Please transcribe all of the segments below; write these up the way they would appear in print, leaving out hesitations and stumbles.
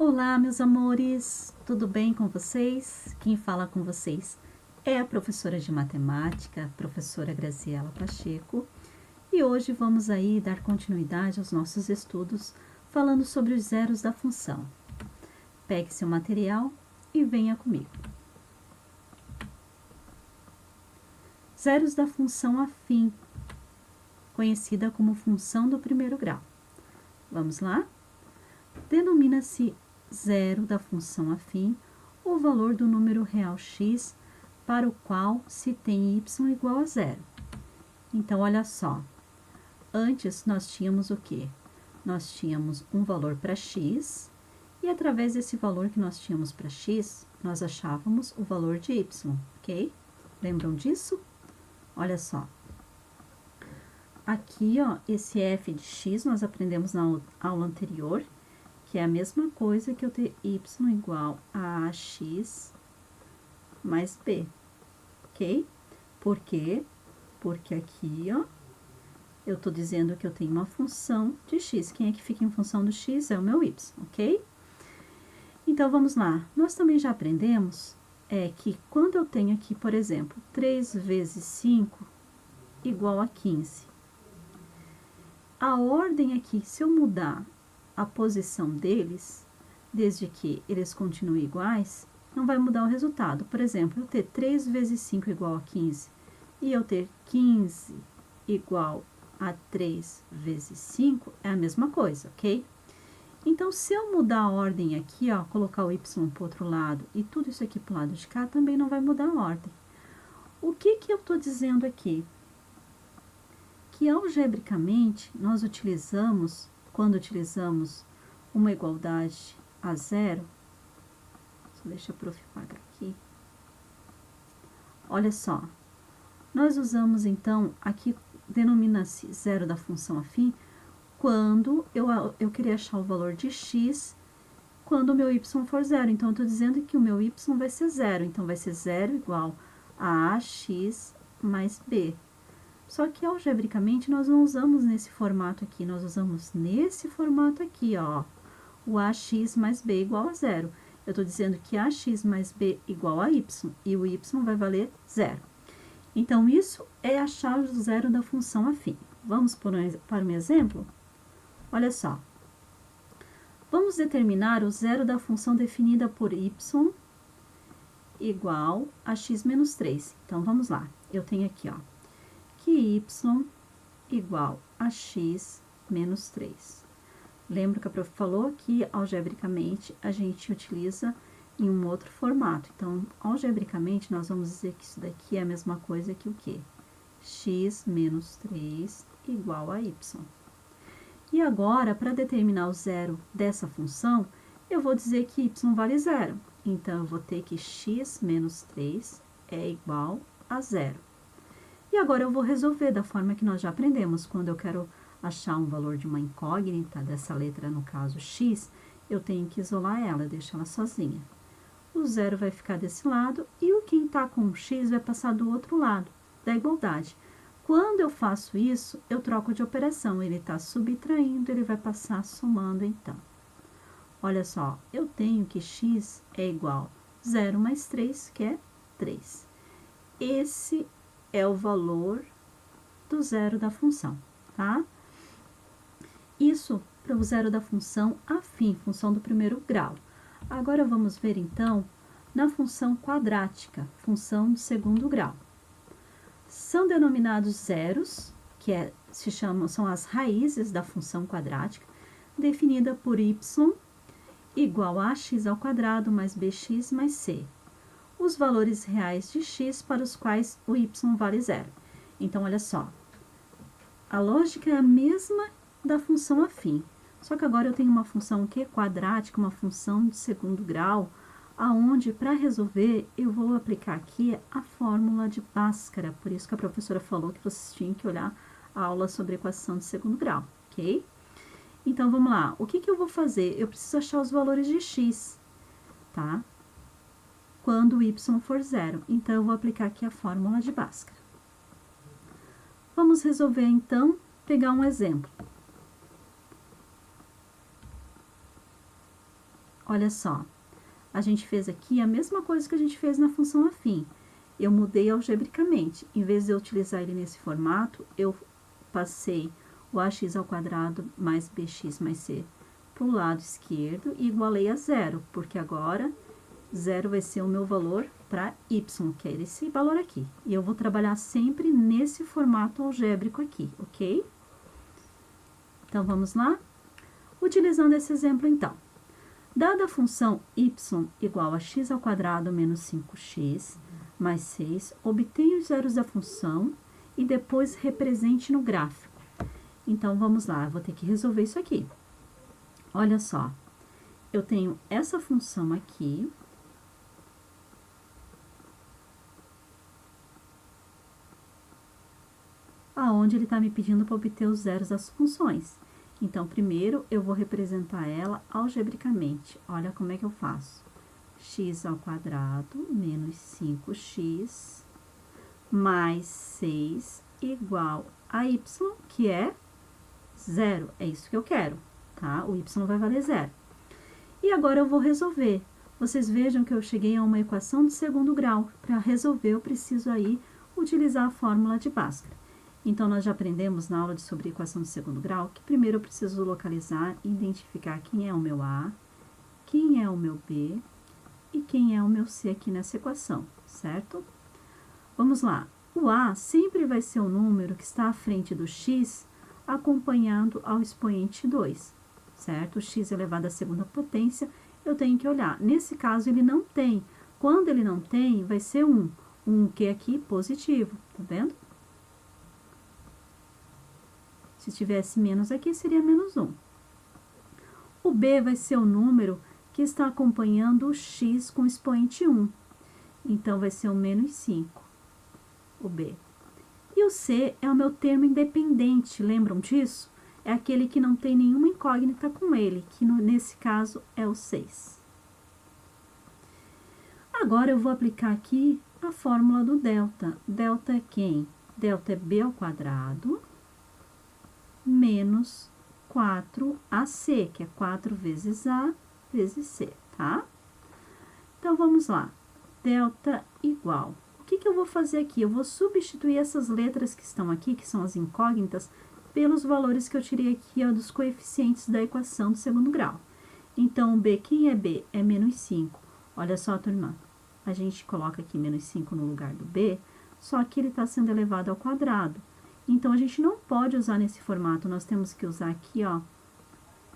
Olá, meus amores, tudo bem com vocês? Quem fala com vocês é a professora de matemática, professora Graziela Pacheco, e hoje vamos aí dar continuidade aos nossos estudos falando sobre os zeros da função. Pegue seu material e venha comigo. Zeros da função afim, conhecida como função do primeiro grau. Vamos lá? Denomina-se zero da função afim o valor do número real x para o qual se tem y igual a zero. Então, olha só. Antes, nós tínhamos o quê? Nós tínhamos um valor para x, e através desse valor que nós tínhamos para x, nós achávamos o valor de y, ok? Lembram disso? Olha só. Aqui, ó, esse f de x nós aprendemos na aula anterior, que é a mesma coisa que eu ter y igual a ax mais b, ok? Por quê? Porque aqui, ó, eu tô dizendo que eu tenho uma função de x. Quem é que fica em função do x? É o meu y, ok? Então, vamos lá. Nós também já aprendemos que quando eu tenho aqui, por exemplo, 3 vezes 5 igual a 15. A ordem aqui, se eu mudar a posição deles, desde que eles continuem iguais, não vai mudar o resultado. Por exemplo, eu ter 3 vezes 5 igual a 15 e eu ter 15 igual a 3 vezes 5 é a mesma coisa, ok? Então, se eu mudar a ordem aqui, ó, colocar o y para o outro lado e tudo isso aqui para o lado de cá, também não vai mudar a ordem. O que eu estou dizendo aqui? Que algebricamente nós utilizamos, quando utilizamos uma igualdade a zero, deixa a prof apagar aqui. Olha só, nós usamos então, aqui denomina-se zero da função afim, quando eu queria achar o valor de x quando o meu y for zero. Então, eu estou dizendo que o meu y vai ser zero. Então, vai ser zero igual a ax mais b. Só que, algebricamente, nós não usamos nesse formato aqui. Nós usamos nesse formato aqui, ó. O ax mais b igual a zero. Eu estou dizendo que ax mais b igual a y. E o y vai valer zero. Então, isso é achar o zero da função afim. Vamos para um exemplo? Olha só. Vamos determinar o zero da função definida por y igual a x menos 3. Então, vamos lá. Eu tenho aqui, ó, que y igual a x menos 3. Lembra que a prof falou que, algebricamente, a gente utiliza em um outro formato. Então, algebricamente, nós vamos dizer que isso daqui é a mesma coisa que o quê? X menos 3 igual a y. E agora, para determinar o zero dessa função, eu vou dizer que y vale zero. Então, eu vou ter que x menos 3 é igual a zero. E agora, eu vou resolver da forma que nós já aprendemos. Quando eu quero achar um valor de uma incógnita, dessa letra, no caso x, eu tenho que isolar ela, deixar ela sozinha. O zero vai ficar desse lado e o quem está com x vai passar do outro lado da igualdade. Quando eu faço isso, eu troco de operação. Ele está subtraindo, ele vai passar somando, então. Olha só, eu tenho que x é igual a 0 mais 3, que é 3. Esse é o valor do zero da função, tá? Isso para o zero da função afim, função do primeiro grau. Agora, vamos ver, então, na função quadrática, função do segundo grau. São denominados zeros, que são as raízes da função quadrática, definida por y igual a x ao quadrado mais bx mais c. Os valores reais de x para os quais o y vale zero. Então, olha só, a lógica é a mesma da função afim, só que agora eu tenho uma função que é quadrática, uma função de segundo grau, aonde, para resolver, eu vou aplicar aqui a fórmula de Bhaskara. Por isso que a professora falou que vocês tinham que olhar a aula sobre equação de segundo grau, ok? Então, vamos lá. O que eu vou fazer? Eu preciso achar os valores de x, tá? Quando o y for zero. Então, eu vou aplicar aqui a fórmula de Bhaskara. Vamos resolver, então, pegar um exemplo. Olha só, a gente fez aqui a mesma coisa que a gente fez na função afim. Eu mudei algebricamente. Em vez de eu utilizar ele nesse formato, eu passei o ax ao quadrado mais bx mais c para o lado esquerdo e igualei a zero, porque agora zero vai ser o meu valor para y, que é esse valor aqui. E eu vou trabalhar sempre nesse formato algébrico aqui, ok? Então, vamos lá? Utilizando esse exemplo, então. Dada a função y igual a x ao quadrado menos 5x mais 6, obtenha os zeros da função e depois represente no gráfico. Então, vamos lá, eu vou ter que resolver isso aqui. Olha só, eu tenho essa função aqui, aonde ele está me pedindo para obter os zeros das funções. Então, primeiro, eu vou representar ela algebricamente. Olha como é que eu faço. X ao quadrado menos 5x mais 6 igual a y, que é zero. É isso que eu quero, tá? O y vai valer zero. E agora eu vou resolver. Vocês vejam que eu cheguei a uma equação de segundo grau. Para resolver, eu preciso aí utilizar a fórmula de Bhaskara. Então, nós já aprendemos na aula sobre equação de segundo grau que primeiro eu preciso localizar e identificar quem é o meu A, quem é o meu B e quem é o meu C aqui nessa equação, certo? Vamos lá. O A sempre vai ser o número que está à frente do x acompanhando ao expoente 2, certo? X elevado à segunda potência, eu tenho que olhar. Nesse caso, ele não tem. Quando ele não tem, vai ser 1. 1 que é aqui positivo, tá vendo? Se tivesse menos aqui, seria menos 1. O B vai ser o número que está acompanhando o x com expoente 1. Então, vai ser o menos 5, o B. E o C é o meu termo independente, lembram disso? É aquele que não tem nenhuma incógnita com ele, que nesse caso é o 6. Agora, eu vou aplicar aqui a fórmula do delta. Delta é quem? Delta é B ao quadrado menos 4AC, que é 4 vezes A vezes C, tá? Então, vamos lá. Delta igual. O que eu vou fazer aqui? Eu vou substituir essas letras que estão aqui, que são as incógnitas, pelos valores que eu tirei aqui, ó, dos coeficientes da equação do segundo grau. Então, o B, quem é B? É menos 5. Olha só, turma, a gente coloca aqui menos 5 no lugar do B, só que ele está sendo elevado ao quadrado. Então, a gente não pode usar nesse formato, nós temos que usar aqui, ó,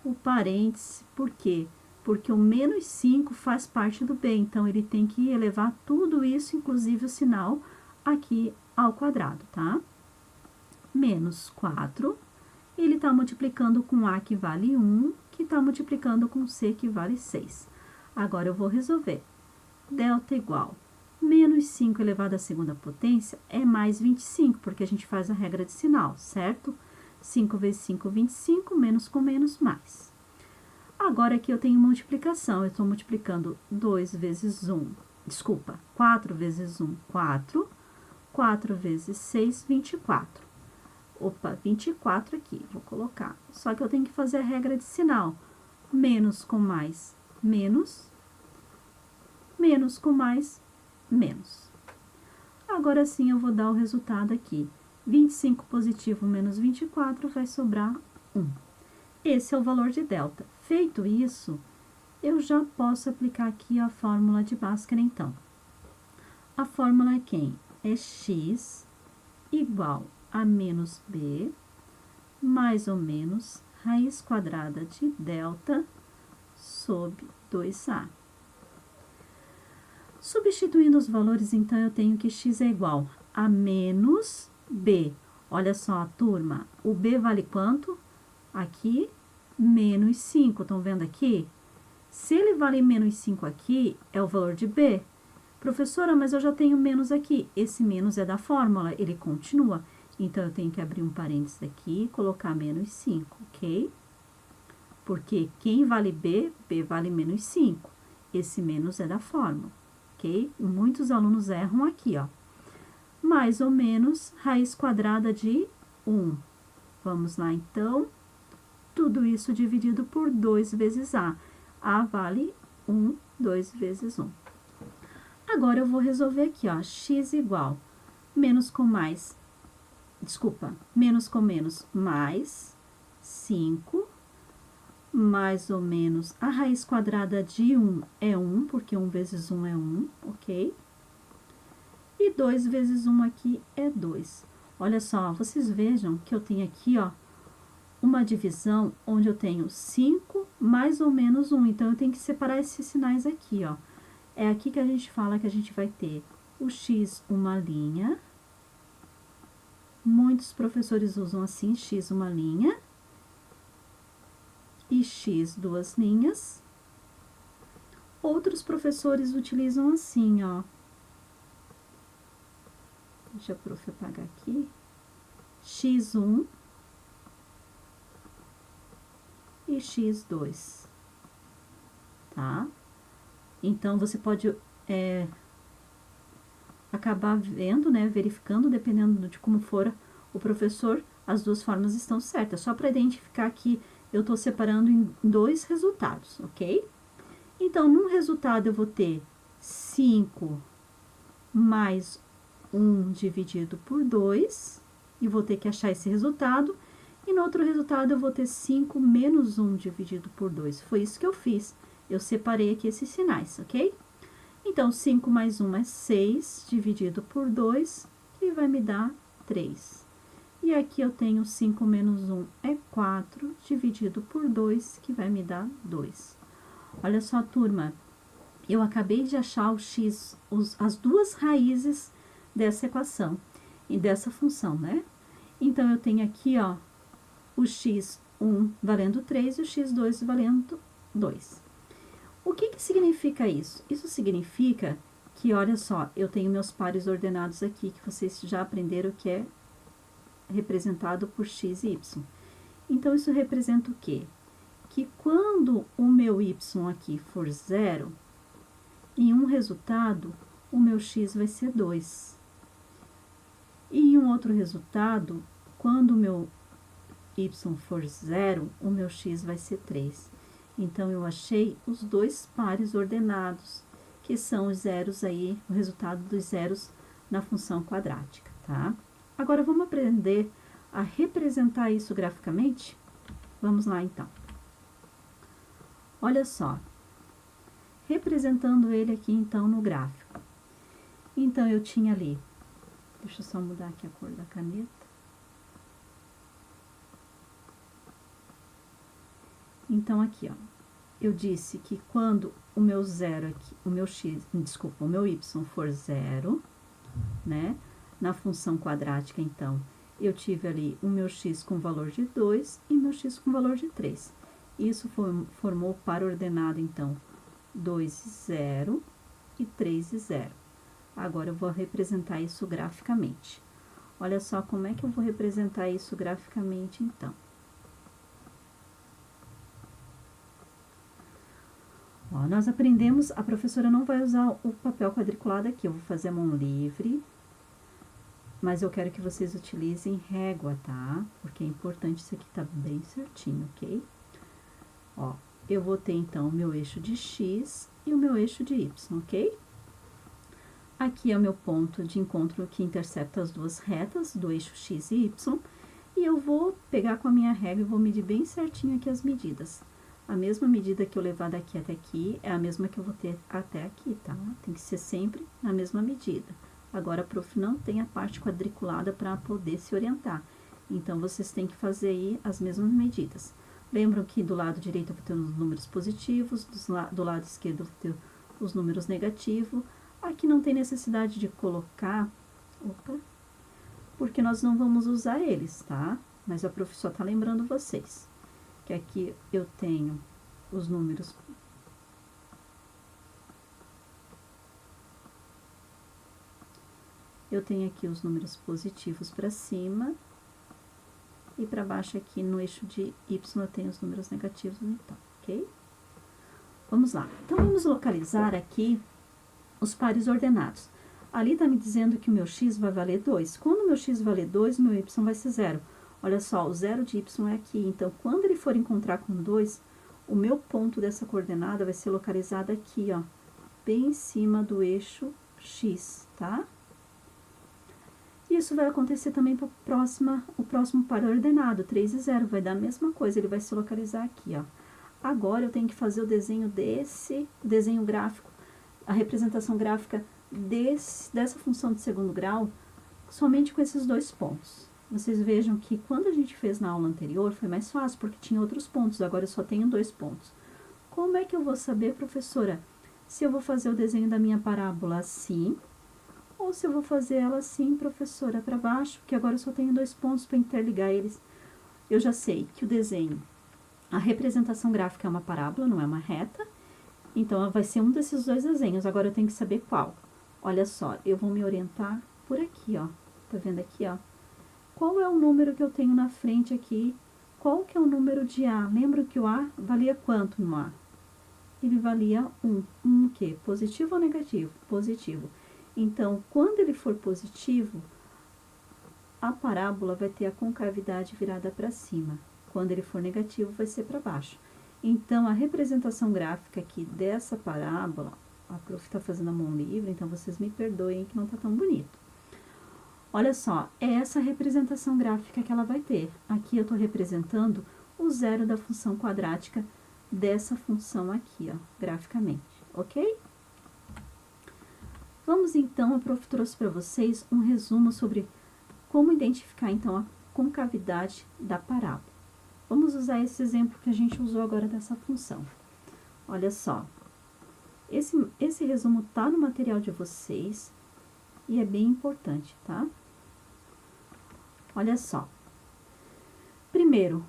o parêntese. Por quê? Porque o menos 5 faz parte do B, então, ele tem que elevar tudo isso, inclusive o sinal, aqui ao quadrado, tá? Menos 4, ele está multiplicando com A, que vale 1, que está multiplicando com C, que vale 6. Agora, eu vou resolver. Delta igual menos 5 elevado à segunda potência é mais 25, porque a gente faz a regra de sinal, certo? 5 vezes 5, 25, menos com menos, mais. Agora, aqui eu tenho multiplicação, eu estou multiplicando 2 vezes 1, desculpa, 4 vezes 1, 4, 4 vezes 6, 24. Opa, 24 aqui, vou colocar. Só que eu tenho que fazer a regra de sinal. Menos com mais, menos. Menos com mais, menos. Agora sim, eu vou dar o resultado aqui. 25 positivo menos 24 vai sobrar 1. Esse é o valor de delta. Feito isso, eu já posso aplicar aqui a fórmula de Bhaskara, então. A fórmula é quem? É x igual a menos b, mais ou menos, raiz quadrada de delta sobre 2a. Substituindo os valores, então, eu tenho que x é igual a menos b. Olha só, turma, o b vale quanto? Aqui, menos 5, estão vendo aqui? Se ele vale menos 5 aqui, é o valor de b. Professora, mas eu já tenho menos aqui. Esse menos é da fórmula, ele continua. Então, eu tenho que abrir um parênteses aqui e colocar menos 5, ok? Porque quem vale b, b vale menos 5. Esse menos é da fórmula, ok? Muitos alunos erram aqui, ó. Mais ou menos raiz quadrada de 1. Vamos lá, então. Tudo isso dividido por 2 vezes a. A vale 1, 2 vezes 1. Agora, eu vou resolver aqui, ó, x igual menos com mais, menos com menos mais 5, mais ou menos, a raiz quadrada de 1 é 1, porque 1 vezes 1 é 1, ok? E 2 vezes 1 aqui é 2. Olha só, vocês vejam que eu tenho aqui, ó, uma divisão onde eu tenho 5 mais ou menos 1. Então, eu tenho que separar esses sinais aqui, ó. É aqui que a gente fala que a gente vai ter o x uma linha. Muitos professores usam assim, x uma linha. E x duas linhas. Outros professores utilizam assim, ó. Deixa a prof apagar aqui. x1 e x2, tá? Então, você pode acabar vendo, né, verificando, dependendo de como for o professor, as duas formas estão certas. Só para identificar que eu tô separando em dois resultados, ok? Então, num resultado, eu vou ter 5 mais 1 dividido por 2, e vou ter que achar esse resultado. E no outro resultado, eu vou ter 5 menos 1 dividido por 2. Foi isso que eu fiz. Eu separei aqui esses sinais, ok? Então, 5 mais 1 é 6, dividido por 2, que vai me dar 3. E aqui eu tenho 5 menos 1 é 4, dividido por 2, que vai me dar 2. Olha só, turma, eu acabei de achar o x, as duas raízes dessa equação e dessa função, né? Então, eu tenho aqui, ó, o x1 valendo 3 e o x2 valendo 2. O que significa isso? Isso significa que, olha só, eu tenho meus pares ordenados aqui, que vocês já aprenderam que é representado por x e y. Então, isso representa o quê? Que quando o meu y aqui for 0, em um resultado, o meu x vai ser 2. E em um outro resultado, quando o meu y for 0, o meu x vai ser 3. Então, eu achei os dois pares ordenados, que são os zeros aí, o resultado dos zeros na função quadrática, tá? Agora, vamos aprender a representar isso graficamente? Vamos lá, então. Olha só, representando ele aqui, então, no gráfico. Então, eu tinha ali, deixa eu só mudar aqui a cor da caneta. Então, aqui, ó, eu disse que quando o meu zero aqui, o meu y for 0, né, na função quadrática, então, eu tive ali o meu x com valor de 2 e meu x com valor de 3. Isso formou o par ordenado, então, 2 e 0 e 3 e 0. Agora, eu vou representar isso graficamente. Olha só como é que eu vou representar isso graficamente, então. Ó, nós aprendemos, a professora não vai usar o papel quadriculado aqui, eu vou fazer a mão livre, mas eu quero que vocês utilizem régua, tá? Porque é importante isso aqui tá bem certinho, ok? Ó, eu vou ter, então, o meu eixo de x e o meu eixo de y, ok? Aqui é o meu ponto de encontro que intercepta as duas retas do eixo x e y, e eu vou pegar com a minha régua e vou medir bem certinho aqui as medidas. A mesma medida que eu levar daqui até aqui é a mesma que eu vou ter até aqui, tá? Tem que ser sempre na mesma medida. Agora, a prof não tem a parte quadriculada para poder se orientar. Então, vocês têm que fazer aí as mesmas medidas. Lembram que do lado direito eu vou ter os números positivos, do lado esquerdo eu vou ter os números negativos. Aqui não tem necessidade de colocar, porque nós não vamos usar eles, tá? Mas a prof só tá lembrando vocês. Que aqui eu tenho os números. Eu tenho aqui os números positivos para cima. E para baixo aqui no eixo de y eu tenho os números negativos, então, ok? Vamos lá. Então, vamos localizar aqui os pares ordenados. Ali tá me dizendo que o meu x vai valer 2. Quando o meu x valer 2, o meu y vai ser 0. Olha só, o 0 de y é aqui. Então, quando ele for encontrar com 2, o meu ponto dessa coordenada vai ser localizado aqui, ó, bem em cima do eixo X, tá? Isso vai acontecer também para o próximo par ordenado, 3 e 0, vai dar a mesma coisa, ele vai se localizar aqui, ó. Agora, eu tenho que fazer o desenho desenho gráfico, a representação gráfica dessa função de segundo grau, somente com esses dois pontos. Vocês vejam que quando a gente fez na aula anterior, foi mais fácil, porque tinha outros pontos, agora eu só tenho 2 pontos. Como é que eu vou saber, professora, se eu vou fazer o desenho da minha parábola assim, ou se eu vou fazer ela assim, professora, para baixo, porque agora eu só tenho 2 pontos para interligar eles. Eu já sei que o desenho, a representação gráfica é uma parábola, não é uma reta, então vai ser um desses 2 desenhos, agora eu tenho que saber qual. Olha só, eu vou me orientar por aqui, ó, tá vendo aqui, ó? Qual é o número que eu tenho na frente aqui? Qual que é o número de A? Lembra que o A valia quanto no A? Ele valia 1. O quê? Positivo ou negativo? Positivo. Então, quando ele for positivo, a parábola vai ter a concavidade virada para cima. Quando ele for negativo, vai ser para baixo. Então, a representação gráfica aqui dessa parábola, a prof está fazendo a mão livre, então vocês me perdoem que não está tão bonito. Olha só, é essa representação gráfica que ela vai ter. Aqui eu estou representando o zero da função quadrática dessa função aqui, ó, graficamente, ok? Vamos então, a prof trouxe para vocês um resumo sobre como identificar então a concavidade da parábola. Vamos usar esse exemplo que a gente usou agora dessa função. Olha só, esse resumo está no material de vocês e é bem importante, tá? Olha só. Primeiro,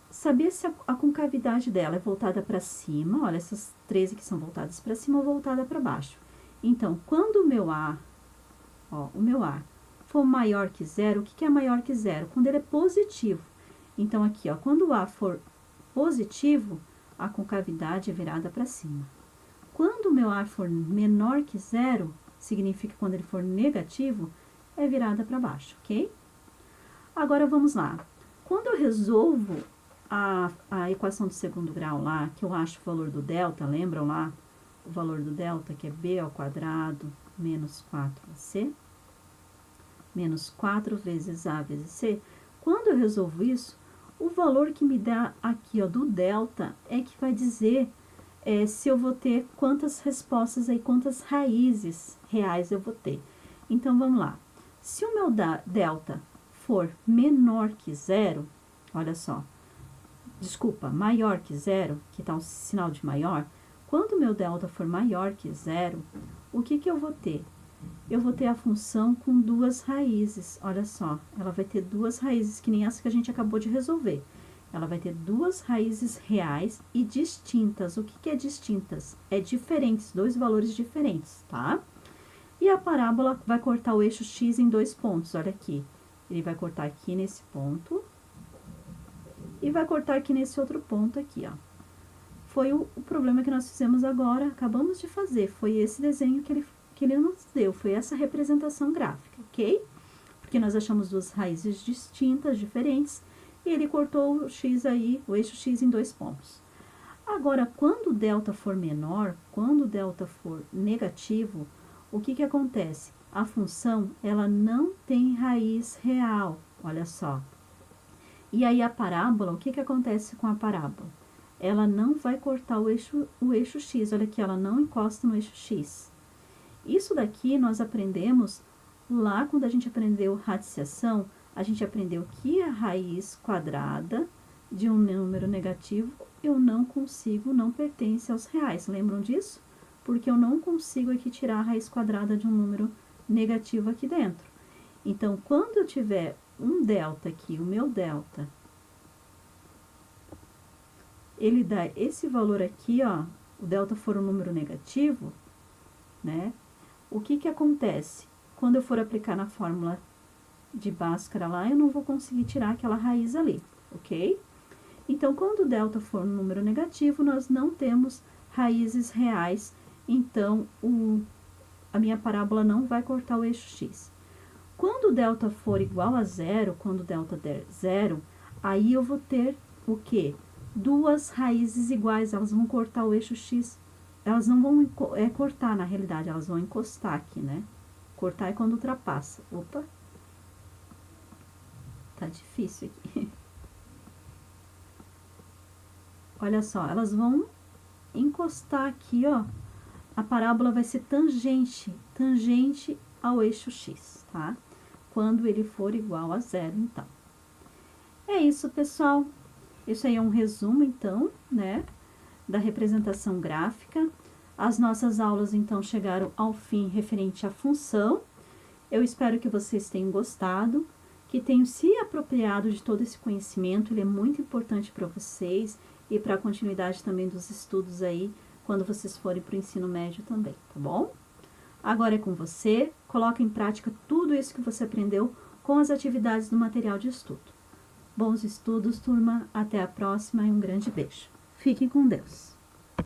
saber se a concavidade dela é voltada para cima, olha, essas 13 que são voltadas para cima ou voltada para baixo. Então, quando o meu A for maior que 0, o que é maior que 0? Quando ele é positivo. Então, aqui, ó, quando o A for positivo, a concavidade é virada para cima. Quando o meu A for menor que 0, significa quando ele for negativo, é virada para baixo, ok? Agora, vamos lá. Quando eu resolvo a equação do segundo grau lá, que eu acho o valor do delta, lembram lá? O valor do delta, que é b ao quadrado menos 4ac, menos 4 vezes a vezes c. Quando eu resolvo isso, o valor que me dá aqui, ó, do delta, é que vai dizer se eu vou ter quantas respostas aí, quantas raízes reais eu vou ter. Então, vamos lá. Se o meu delta for menor que 0, olha só, desculpa, maior que 0, que tá um sinal de maior, quando o meu delta for maior que 0, o que eu vou ter? Eu vou ter a função com 2 raízes, olha só, ela vai ter 2 raízes, que nem essa que a gente acabou de resolver. Ela vai ter 2 raízes reais e distintas. O que é distintas? É diferentes, 2 valores diferentes, tá? E a parábola vai cortar o eixo x em 2 pontos, olha aqui. Ele vai cortar aqui nesse ponto e vai cortar aqui nesse outro ponto aqui, ó. Foi o problema que nós fizemos agora, acabamos de fazer, foi esse desenho que ele nos deu, foi essa representação gráfica, ok? Porque nós achamos 2 raízes distintas, diferentes, e ele cortou o x aí, o eixo x em 2 pontos. Agora, quando o delta for menor, quando o delta for negativo, o que acontece? A função, ela não tem raiz real, olha só. E aí, a parábola, o que acontece com a parábola? Ela não vai cortar o eixo x, olha aqui, ela não encosta no eixo x. Isso daqui nós aprendemos lá quando a gente aprendeu radiciação, a gente aprendeu que a raiz quadrada de um número negativo eu não consigo, não pertence aos reais. Lembram disso? Porque eu não consigo aqui tirar a raiz quadrada de um número negativo aqui dentro. Então, quando eu tiver um delta aqui, o meu delta, ele dá esse valor aqui, ó, o delta for um número negativo, né? O que acontece? Quando eu for aplicar na fórmula de Bhaskara lá, eu não vou conseguir tirar aquela raiz ali, ok? Então, quando o delta for um número negativo, nós não temos raízes reais, então a minha parábola não vai cortar o eixo x. Quando o delta for igual a 0, quando o delta der 0, aí eu vou ter o quê? duas raízes iguais, elas vão cortar o eixo X. Elas não vão cortar, na realidade, elas vão encostar aqui, né? Cortar é quando ultrapassa. Opa! Tá difícil aqui. Olha só, elas vão encostar aqui, ó. A parábola vai ser tangente ao eixo X, tá? Quando ele for igual a zero, então. É isso, pessoal. Isso aí é um resumo, então, né, da representação gráfica. As nossas aulas, então, chegaram ao fim referente à função. Eu espero que vocês tenham gostado, que tenham se apropriado de todo esse conhecimento. Ele é muito importante para vocês e para a continuidade também dos estudos aí, quando vocês forem para o ensino médio também, tá bom? Agora é com você. Coloque em prática tudo isso que você aprendeu com as atividades do material de estudo. Bons estudos, turma. Até a próxima e um grande beijo. Fiquem com Deus.